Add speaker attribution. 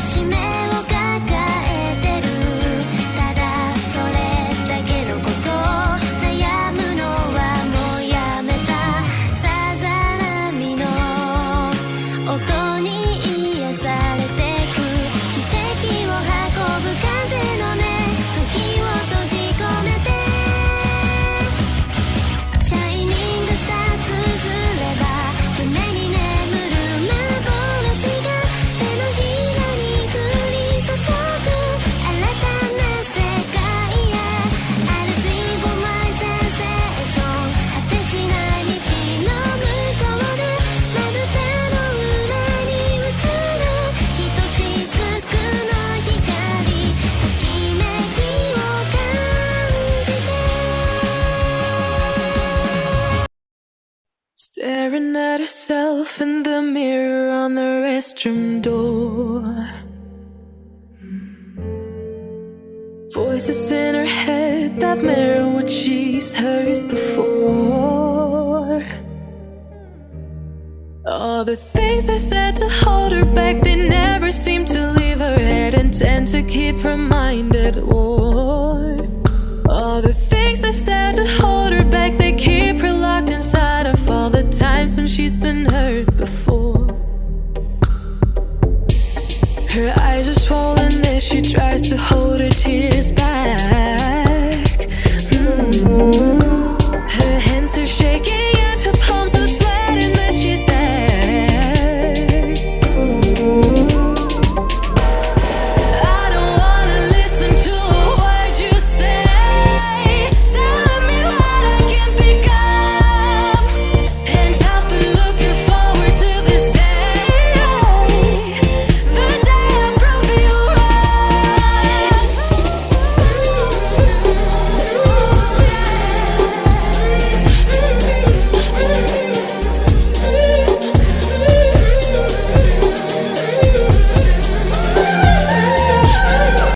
Speaker 1: 使命を抱えてる。ただそれだけのこと。悩むのはもうやめた。さざ波の音に癒されてく。奇跡を運ぶ風の音、時を閉じ込めて。シャイニングスター綴れば夢に眠る幻が手のひらに降り注ぐ。新たな世界へ I'll be for my sensation。 果てしない道の向こうでまぶたの裏に映るひとしずくの光。ときめきを感じて。 Staring at herself in the mirror on the restroom door. Voices in her head that mirror what she's heard before. All the things they said to hold her back, they never seem to leave her head and tend to keep her mind at war. All the things they said to hold her back, they keep her locked inside of all the times when she's been hurt before. Her eyes are swollen as she tries to hold her tears back.